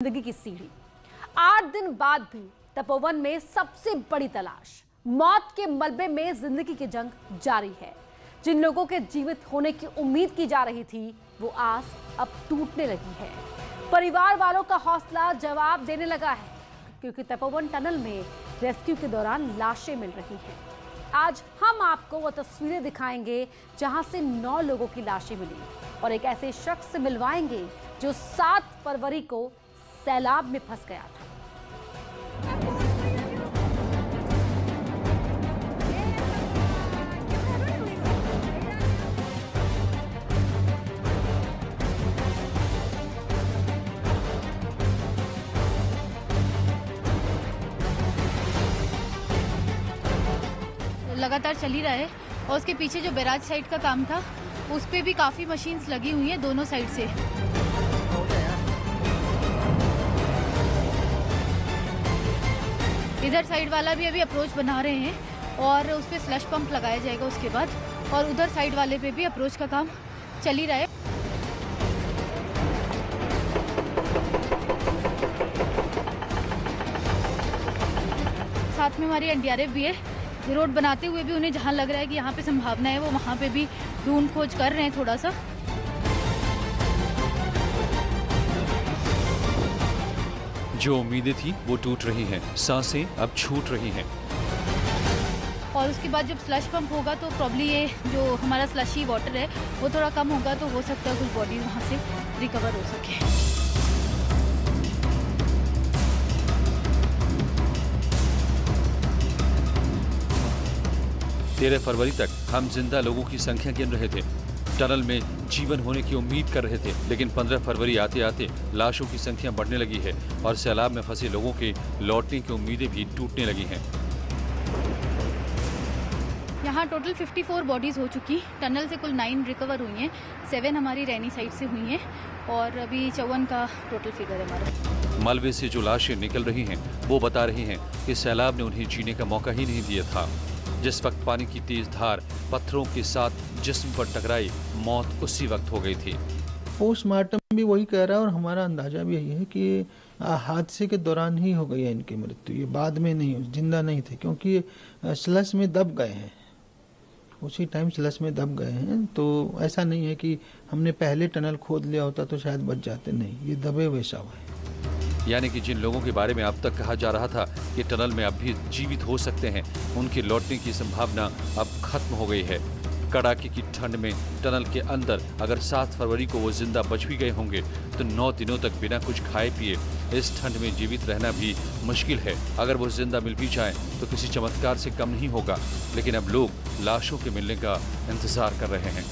जिंदगी की सीढ़ी। 8 दिन बाद भी तपोवन में सबसे बड़ी तलाश, मौत के मलबे में जिंदगी की जंग जारी है। जिन लोगों के जीवित होने की उम्मीद की जा रही थी, वो आस अब टूटने लगी है। परिवार वालों का हौसला जवाब देने लगा है, क्योंकि तपोवन टनल में रेस्क्यू के दौरान लाशें मिल रही हैं। आज हम आपको वो तस्वीरें दिखाएंगे जहां से 9 लोगों की लाशें मिली और एक ऐसे शख्स से मिलवाएंगे जो 7 फरवरी को सैलाब में फंस गया था। लगातार चल ही रहा है और उसके पीछे जो बैराज साइड का काम था उस पे भी काफी मशीन्स लगी हुई हैं दोनों साइड से। इधर साइड वाला भी अभी अप्रोच बना रहे हैं और उस पे स्लश पंप लगाया जाएगा उसके बाद, और उधर साइड वाले पे भी अप्रोच का काम चल ही रहा है। साथ में हमारी एनडीआरएफ भी है। रोड बनाते हुए भी उन्हें जहां लग रहा है कि यहाँ पे संभावना है वो वहां पे भी ढूंढ खोज कर रहे हैं थोड़ा सा। जो उम्मीदें थी वो टूट रही हैं, सांसें अब छूट रही हैं। और उसके बाद जब स्लश पंप होगा तो प्रॉब्ली ये जो हमारा स्लशी वाटर है वो थोड़ा कम होगा, तो हो सकता है कुछ बॉडी वहाँ से रिकवर हो सके। 13 फरवरी तक हम जिंदा लोगों की संख्या गिन रहे थे, टनल में जीवन होने की उम्मीद कर रहे थे, लेकिन 15 फरवरी आते आते लाशों की संख्या बढ़ने लगी है और सैलाब में फंसे लोगों के लौटने की उम्मीदें भी टूटने लगी हैं। यहाँ टोटल 54 बॉडीज हो चुकी। टनल से कुल 9 रिकवर हुई हैं, 7 हमारी रैनी साइड से हुई हैं और अभी 54 का टोटल फिगर है हमारा। मलबे से जो लाशें निकल रही हैं वो बता रही हैं कि सैलाब ने उन्हें जीने का मौका ही नहीं दिया था। जिस वक्त पानी की तेज धार पत्थरों के साथ जिस्म पर टकराई, मौत उसी वक्त हो गई थी। पोस्टमार्टम भी वही कह रहा है और हमारा अंदाजा भी यही है कि हादसे के दौरान ही हो गई है इनकी मृत्यु। ये बाद में नहीं, जिंदा नहीं थे, क्योंकि स्लश में दब गए हैं, उसी टाइम स्लश में दब गए हैं। तो ऐसा नहीं है कि हमने पहले टनल खोद लिया होता तो शायद बच जाते, नहीं, ये दबे हुए शव है। यानी कि जिन लोगों के बारे में अब तक कहा जा रहा था कि टनल में अब भी जीवित हो सकते हैं, उनके लौटने की संभावना अब खत्म हो गई है। कड़ाके की ठंड में टनल के अंदर अगर 7 फरवरी को वो जिंदा बच भी गए होंगे तो 9 दिनों तक बिना कुछ खाए पिए इस ठंड में जीवित रहना भी मुश्किल है। अगर वो जिंदा मिल भी जाए तो किसी चमत्कार से कम नहीं होगा, लेकिन अब लोग लाशों के मिलने का इंतजार कर रहे हैं।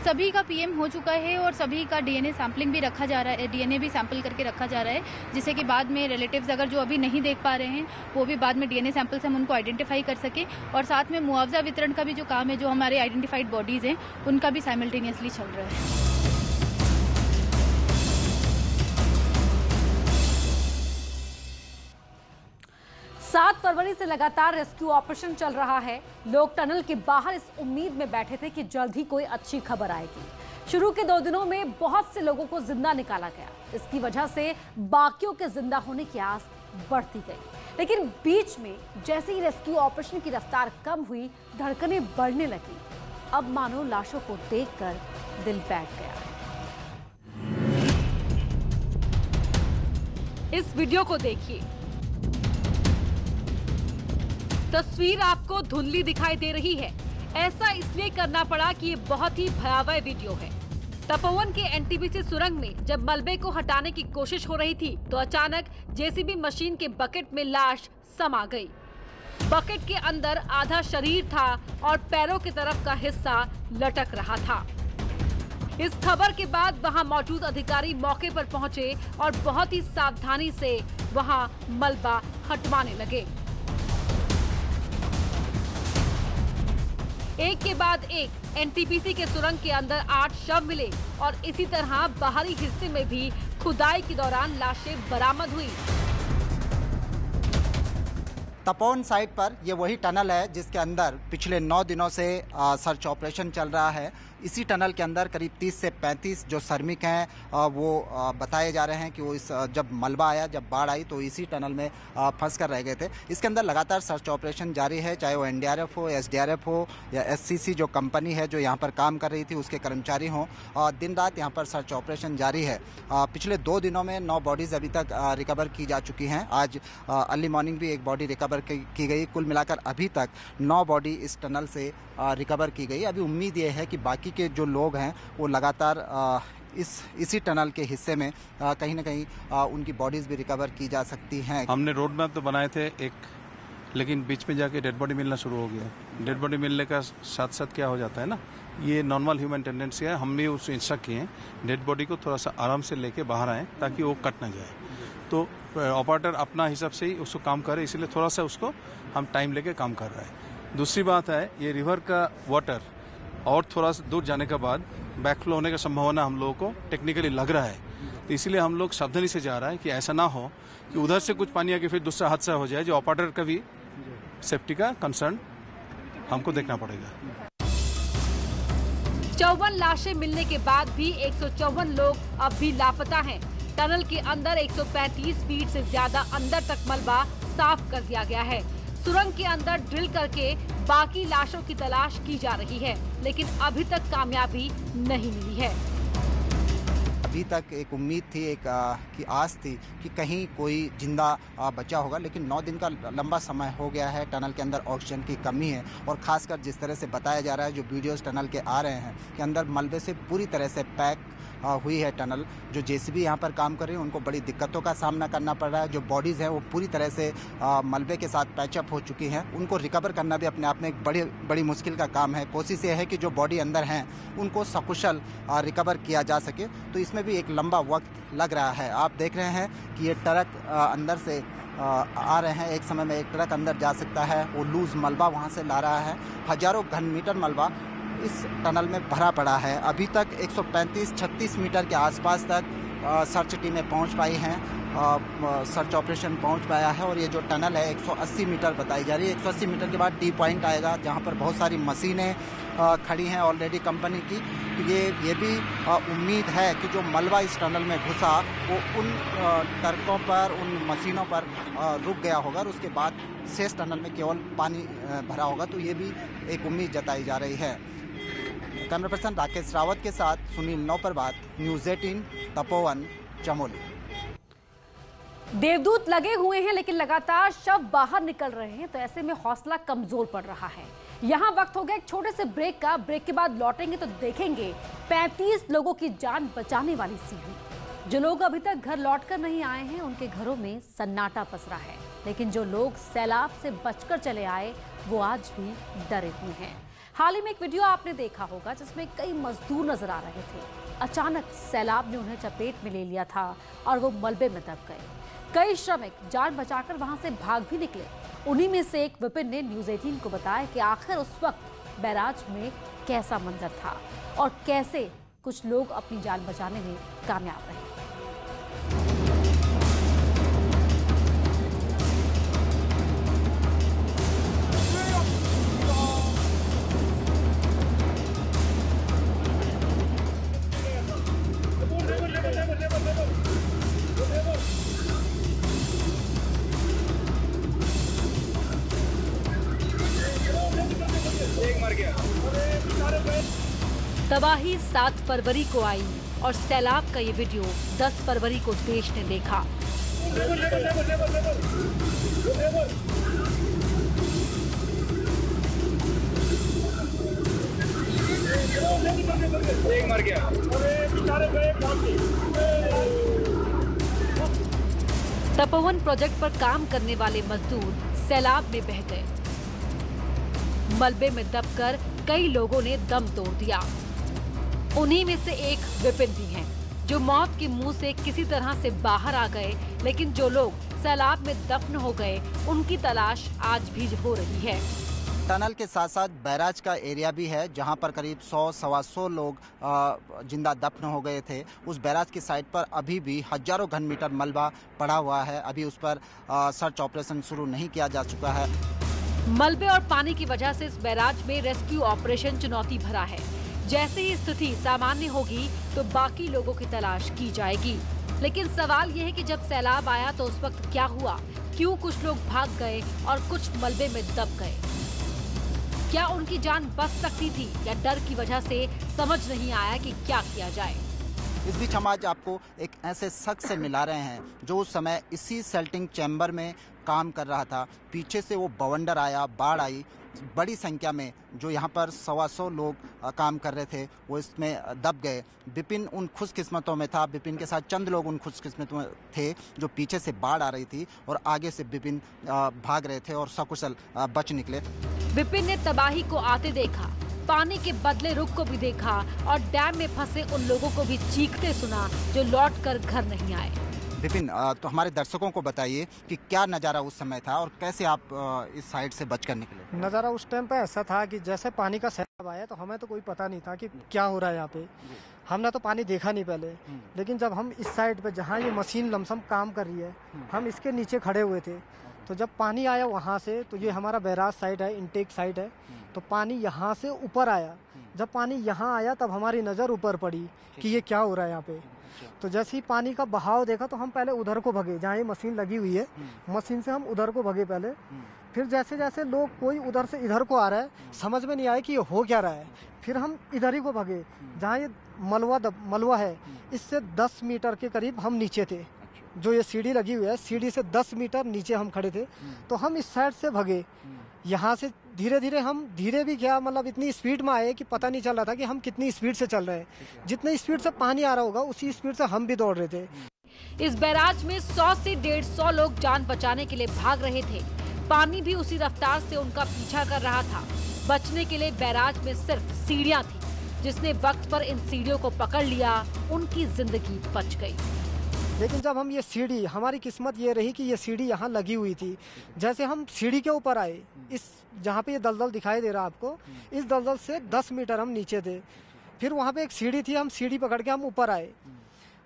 सभी का पीएम हो चुका है और सभी का डीएनए सैंपलिंग भी रखा जा रहा है, डीएनए भी सैंपल करके रखा जा रहा है, जिससे कि बाद में रिलेटिव्स अगर जो अभी नहीं देख पा रहे हैं वो भी बाद में डीएनए सैंपल से हम उनको आइडेंटिफाई कर सके। और साथ में मुआवजा वितरण का भी जो काम है, जो हमारे आइडेंटिफाइड बॉडीज हैं उनका भी साइमल्टेनियसली चल रहा है। 7 फरवरी से लगातार रेस्क्यू ऑपरेशन चल रहा है। लोग टनल के बाहर इस उम्मीद में बैठे थे कि जल्द ही कोई अच्छी खबर आएगी। शुरू के 2 दिनों में बहुत से लोगों को जिंदा निकाला गया। इसकी वजह से बाकियों के जिंदा होने की आस बढ़ती गई, लेकिन बीच में जैसे ही रेस्क्यू ऑपरेशन की रफ्तार कम हुई, धड़कनें बढ़ने लगी। अब मानो लाशों को देखकर दिल बैठ गया है। इस वीडियो को देखिए। तस्वीर आपको धुंधली दिखाई दे रही है। ऐसा इसलिए करना पड़ा कि ये बहुत ही भयावह वीडियो है। तपोवन के एनटीपीसी सुरंग में जब मलबे को हटाने की कोशिश हो रही थी तो अचानक जेसीबी मशीन के बकेट में लाश समा गई। बकेट के अंदर आधा शरीर था और पैरों की तरफ का हिस्सा लटक रहा था। इस खबर के बाद वहां मौजूद अधिकारी मौके पर पहुंचे और बहुत ही सावधानी से वहां मलबा हटवाने लगे। एक के बाद एक एनटीपीसी के सुरंग के अंदर 8 शव मिले और इसी तरह बाहरी हिस्से में भी खुदाई के दौरान लाशें बरामद हुई। तपोवन साइट पर ये वही टनल है जिसके अंदर पिछले 9 दिनों से सर्च ऑपरेशन चल रहा है। इसी टनल के अंदर करीब 30 से 35 जो श्रमिक हैं वो बताए जा रहे हैं कि वो जब मलबा आया, जब बाढ़ आई तो इसी टनल में फंस कर रह गए थे। इसके अंदर लगातार सर्च ऑपरेशन जारी है, चाहे वो NDRF हो, SDRF हो या SCC जो कंपनी है जो यहाँ पर काम कर रही थी उसके कर्मचारी हों, दिन रात यहाँ पर सर्च ऑपरेशन जारी है। पिछले 2 दिनों में 9 बॉडीज़ अभी तक रिकवर की जा चुकी हैं। आज अर्ली मॉर्निंग भी एक बॉडी रिकवर की गई। कुल मिलाकर अभी तक 9 बॉडी इस टनल से रिकवर की गई। अभी उम्मीद ये है कि बाकी के जो लोग हैं वो लगातार इसी टनल के हिस्से में कहीं ना कहीं उनकी बॉडीज़ भी रिकवर की जा सकती हैं। हमने रोड मैप तो बनाए थे एक, लेकिन बीच में जाके डेड बॉडी मिलना शुरू हो गया। डेड बॉडी मिलने का साथ साथ क्या हो जाता है ना, ये नॉर्मल ह्यूमन टेंडेंसी है। हम भी उसको इंस्ट्रक्ट किए हैं डेड बॉडी को थोड़ा सा आराम से लेके बाहर आएँ ताकि वो कट ना जाए। तो ऑपरेटर अपना हिसाब से ही उसको काम करे, इसलिए थोड़ा सा उसको हम टाइम लेके काम कर रहे हैं। दूसरी बात है, ये रिवर का वाटर और थोड़ा सा दूर जाने के बाद बैकफ्लो होने का संभावना हम लोगों को टेक्निकली लग रहा है। तो इसलिए हम लोग सावधानी से जा रहा है कि ऐसा ना हो कि उधर से कुछ पानी आके फिर दूसरा हादसा हो जाए, जो ऑपरेटर का भी सेफ्टी का कंसर्न हमको देखना पड़ेगा। 54 लाशें मिलने के बाद भी 154 लोग अब भी लापता हैं। टनल के अंदर 135 फीट से ज्यादा अंदर तक मलबा साफ कर दिया गया है। सुरंग के अंदर ड्रिल करके बाकी लाशों की तलाश की जा रही है, लेकिन अभी तक कामयाबी नहीं मिली है। अभी तक एक उम्मीद थी, एक की आस थी कि कहीं कोई जिंदा बचा होगा, लेकिन 9 दिन का लंबा समय हो गया है। टनल के अंदर ऑक्सीजन की कमी है और खासकर जिस तरह से बताया जा रहा है, जो वीडियोस टनल के आ रहे हैं कि अंदर मलबे से पूरी तरह से पैक हुई है टनल। जो JCB यहाँ पर काम कर रही है उनको बड़ी दिक्कतों का सामना करना पड़ रहा है। जो बॉडीज़ हैं वो पूरी तरह से मलबे के साथ पैचअप हो चुकी हैं। उनको रिकवर करना भी अपने आप में एक बड़ी मुश्किल का काम है। कोशिश ये है कि जो बॉडी अंदर हैं उनको सकुशल रिकवर किया जा सके, तो इसमें भी एक लंबा वक्त लग रहा है। आप देख रहे हैं कि ये ट्रक अंदर से आ रहे हैं। एक समय में एक ट्रक अंदर जा सकता है, वो लूज मलबा वहाँ से ला रहा है। हजारों घन मीटर मलबा इस टनल में भरा पड़ा है। अभी तक 135-36 मीटर के आसपास तक सर्च टीमें पहुंच पाई हैं, सर्च ऑपरेशन पहुंच पाया है। और ये जो टनल है 180 मीटर बताई जा रही है। 180 मीटर के बाद टी पॉइंट आएगा जहां पर बहुत सारी मशीनें खड़ी हैं ऑलरेडी कंपनी की। तो ये भी उम्मीद है कि जो मलबा इस टनल में घुसा वो उन ट्रकों पर, उन मशीनों पर रुक गया होगा और उसके बाद शेष टनल में केवल पानी भरा होगा। तो ये भी एक उम्मीद जताई जा रही है। कैमरा पर्सन राकेश रावत के साथ सुनील नौपरबात, न्यूज़ 18, तपोवन, चमोली। देवदूत लगे हुए हैं लेकिन लगातार शव बाहर निकल रहे हैं, तो ऐसे में हौसला कमजोर पड़ रहा है। यहाँ वक्त हो गया एक छोटे से ब्रेक का। ब्रेक के बाद लौटेंगे तो देखेंगे 35 लोगों की जान बचाने वाली सीढ़ी। जो लोग अभी तक घर लौटकर नहीं आए हैं उनके घरों में सन्नाटा पसरा है, लेकिन जो लोग सैलाब से बचकर चले आए वो आज भी डरे हुए हैं। हाल ही में एक वीडियो आपने देखा होगा जिसमें कई मजदूर नजर आ रहे थे। अचानक सैलाब ने उन्हें चपेट में ले लिया था और वो मलबे में दब गए। कई श्रमिक जान बचाकर वहां से भाग भी निकले। उन्हीं में से एक विपिन ने न्यूज़ 18 को बताया कि आखिर उस वक्त बैराज में कैसा मंजर था और कैसे कुछ लोग अपनी जान बचाने में कामयाब रहे। तबाही 7 फरवरी को आई और सैलाब का ये वीडियो 10 फरवरी को देश ने देखा। तपोवन प्रोजेक्ट पर काम करने वाले मजदूर सैलाब में बह गए। मलबे में दबकर कई लोगों ने दम तोड़ दिया। उन्हीं में से एक विपिन भी हैं, जो मौत के मुंह से किसी तरह से बाहर आ गए, लेकिन जो लोग सैलाब में दफन हो गए उनकी तलाश आज भी हो रही है। टनल के साथ साथ बैराज का एरिया भी है जहां पर करीब 100-125 लोग जिंदा दफन हो गए थे। उस बैराज की साइड पर अभी भी हजारों घन मीटर मलबा पड़ा हुआ है। अभी उस पर सर्च ऑपरेशन शुरू नहीं किया जा चुका है। मलबे और पानी की वजह से इस बैराज में रेस्क्यू ऑपरेशन चुनौती भरा है। जैसे ही स्थिति सामान्य होगी तो बाकी लोगों की तलाश की जाएगी। लेकिन सवाल यह है कि जब सैलाब आया तो उस वक्त क्या हुआ? क्यों कुछ लोग भाग गए और कुछ मलबे में दब गए? क्या उनकी जान बच सकती थी या डर की वजह से समझ नहीं आया कि क्या किया जाए? इस बीच हम आज आपको एक ऐसे शख्स से मिला रहे हैं जो उस समय इसी सेल्टिंग चैम्बर में काम कर रहा था। पीछे से वो बवंडर आया, बाढ़ आई, बड़ी संख्या में जो यहाँ पर 125 लोग काम कर रहे थे वो इसमें दब गए। विपिन उन खुशकिस्मतों में था। विपिन के साथ चंद लोग उन खुशकिस्मतों में थे जो पीछे से बाढ़ आ रही थी और आगे से विपिन भाग रहे थे और सकुशल बच निकले। विपिन ने तबाही को आते देखा, पानी के बदले रुख को भी देखा और डैम में फंसे उन लोगों को भी चीखते सुना जो लौटकर घर नहीं आए। विपिन, तो हमारे दर्शकों को बताइए कि क्या नज़ारा उस समय था और कैसे आप इस साइड से बचकर निकले? नज़ारा उस टाइम पे ऐसा था कि जैसे पानी का सैलाब आया तो हमें तो कोई पता नहीं था कि क्या हो रहा है यहाँ पे। हमने तो पानी देखा नहीं पहले, लेकिन जब हम इस साइड पे जहाँ ये मशीन लमसम काम कर रही है, हम इसके नीचे खड़े हुए थे। तो जब पानी आया वहाँ से, तो ये हमारा बैराज साइड है, इनटेक साइड है, तो पानी यहाँ से ऊपर आया। जब पानी यहाँ आया तब हमारी नज़र ऊपर पड़ी कि ये क्या हो रहा है यहाँ पे। तो जैसे ही पानी का बहाव देखा तो हम पहले उधर को भगे जहाँ ये मशीन लगी हुई है। मशीन से हम उधर को भगे पहले। फिर जैसे जैसे लोग कोई उधर से इधर को आ रहा है, समझ में नहीं आया कि ये हो क्या रहा है। फिर हम इधर ही को भगे जहाँ ये मलबा है, इससे 10 मीटर के करीब हम नीचे थे। जो ये सीढ़ी लगी हुई है, सीढ़ी से 10 मीटर नीचे हम खड़े थे। तो हम इस साइड से भगे। यहाँ से धीरे धीरे हम धीरे भी क्या मतलब इतनी स्पीड में आए कि पता नहीं चल रहा था कि हम कितनी स्पीड से चल रहे हैं। जितनी स्पीड से पानी आ रहा होगा उसी स्पीड से हम भी दौड़ रहे थे। इस बैराज में 100 से 150 लोग जान बचाने के लिए भाग रहे थे। पानी भी उसी रफ्तार से उनका पीछा कर रहा था। बचने के लिए बैराज में सिर्फ सीढ़ियां थी। जिसने वक्त पर इन सीढ़ियों को पकड़ लिया, उनकी जिंदगी बच गई। लेकिन जब हम ये सीढ़ी, हमारी किस्मत ये रही कि ये सीढ़ी यहाँ लगी हुई थी। जैसे हम सीढ़ी के ऊपर आए, इस जहाँ पे ये दलदल दिखाई दे रहा आपको, इस दलदल से 10 मीटर हम नीचे थे। फिर वहाँ पे एक सीढ़ी थी, हम सीढ़ी पकड़ के हम ऊपर आए।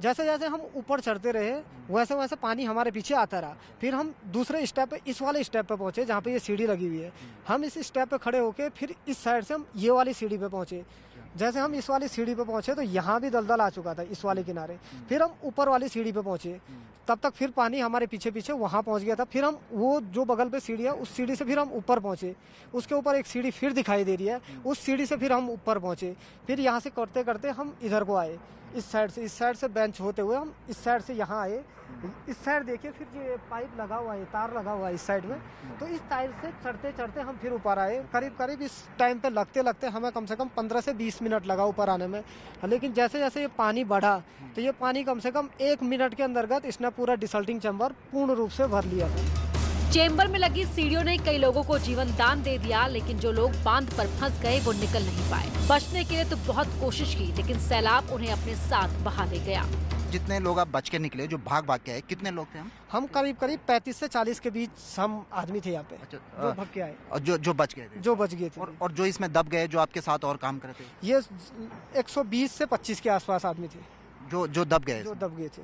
जैसे जैसे हम ऊपर चढ़ते रहे वैसे वैसे पानी हमारे पीछे आता रहा। फिर हम दूसरे स्टेप पे, इस वाले स्टेप पे पहुँचे जहाँ पे ये सीढ़ी लगी हुई है। हम इस स्टेप पे खड़े होके फिर इस साइड से हम ये वाली सीढ़ी पे पहुँचे। जैसे हम इस वाली सीढ़ी पे पहुंचे तो यहाँ भी दलदल आ चुका था इस वाले किनारे। फिर हम ऊपर वाली सीढ़ी पे पहुंचे, तब तक फिर पानी हमारे पीछे पीछे वहाँ पहुंच गया था। फिर हम वो जो बगल पे सीढ़ी है उस सीढ़ी से फिर हम ऊपर पहुंचे। उसके ऊपर एक सीढ़ी फिर दिखाई दे रही है, उस सीढ़ी से फिर हम ऊपर पहुंचे। फिर यहाँ से करते करते हम इधर को आए। इस साइड से बेंच होते हुए हम इस साइड से यहाँ आए। इस साइड देखिए, फिर ये पाइप लगा हुआ है, तार लगा हुआ है इस साइड में। तो इस तार से चढ़ते चढ़ते हम फिर ऊपर आए। करीब इस टाइम पे लगते लगते हमें कम से कम 15 से 20 मिनट लगा ऊपर आने में। लेकिन जैसे जैसे ये पानी बढ़ा तो ये पानी कम से कम 1 मिनट के अंतर्गत इसने पूरा डिसल्टिंग चैम्बर पूर्ण रूप से भर लिया था। चेंबर में लगी सीढ़ियों ने कई लोगों को जीवन दान दे दिया, लेकिन जो लोग बांध पर फंस गए वो निकल नहीं पाए। बचने के लिए तो बहुत कोशिश की, लेकिन सैलाब उन्हें अपने साथ बहा ले गया। जितने लोग आप बच के निकले, जो भाग के आए, कितने लोग थे? हम करीब 35 से 40 के बीच हम आदमी थे यहाँ पे। अच्छा, जो भाग के आए और जो बच गए थे? जो बच गए थे। और जो इसमें दब गए, जो आपके साथ और काम कर रहे थे? ये 120 से 25 के आसपास आदमी थे जो दब गए। थे।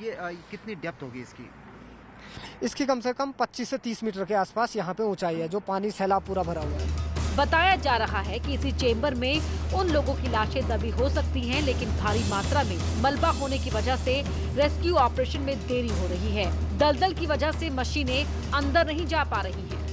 ये कितनी डेप्थ होगी इसकी कम से कम 25 से 30 मीटर के आसपास यहाँ पे ऊंचाई है, जो पानी सैलाब पूरा भरा हुआ है। बताया जा रहा है कि इसी चेंबर में उन लोगों की लाशें दबी हो सकती हैं, लेकिन भारी मात्रा में मलबा होने की वजह से रेस्क्यू ऑपरेशन में देरी हो रही है। दलदल की वजह से मशीनें अंदर नहीं जा पा रही हैं।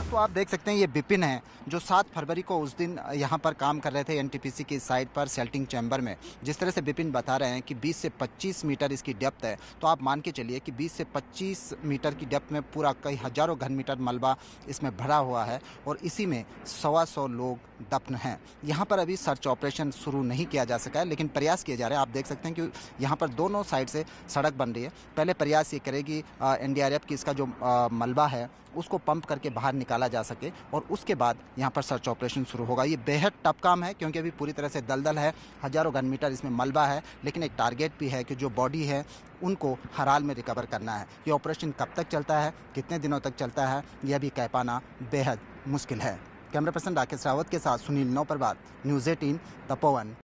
तो आप देख सकते हैं ये विपिन है जो 7 फरवरी को उस दिन यहाँ पर काम कर रहे थे एनटीपीसी की साइड पर सेल्टिंग चैम्बर में। जिस तरह से विपिन बता रहे हैं कि 20 से 25 मीटर इसकी डेप्थ है, तो आप मान के चलिए कि 20 से 25 मीटर की डेप्थ में पूरा कई हजारों घन मीटर मलबा इसमें भरा हुआ है और इसी में 125 लोग दफन हैं। यहाँ पर अभी सर्च ऑपरेशन शुरू नहीं किया जा सका है, लेकिन प्रयास किए जा रहे हैं। आप देख सकते हैं कि यहाँ पर दोनों साइड से सड़क बन रही है। पहले प्रयास ये करेगी NDRF की इसका जो मलबा है उसको पंप करके बाहर निकाला जा सके और उसके बाद यहाँ पर सर्च ऑपरेशन शुरू होगा। ये बेहद टफ काम है क्योंकि अभी पूरी तरह से दलदल है, हजारों घन मीटर इसमें मलबा है, लेकिन एक टारगेट भी है कि जो बॉडी है उनको हर हाल में रिकवर करना है। ये ऑपरेशन कब तक चलता है, कितने दिनों तक चलता है, यह भी कह पाना बेहद मुश्किल है। कैमरा पर्सन राकेश रावत के साथ सुनील नौपरबात, न्यूज़ 18 तपोवन।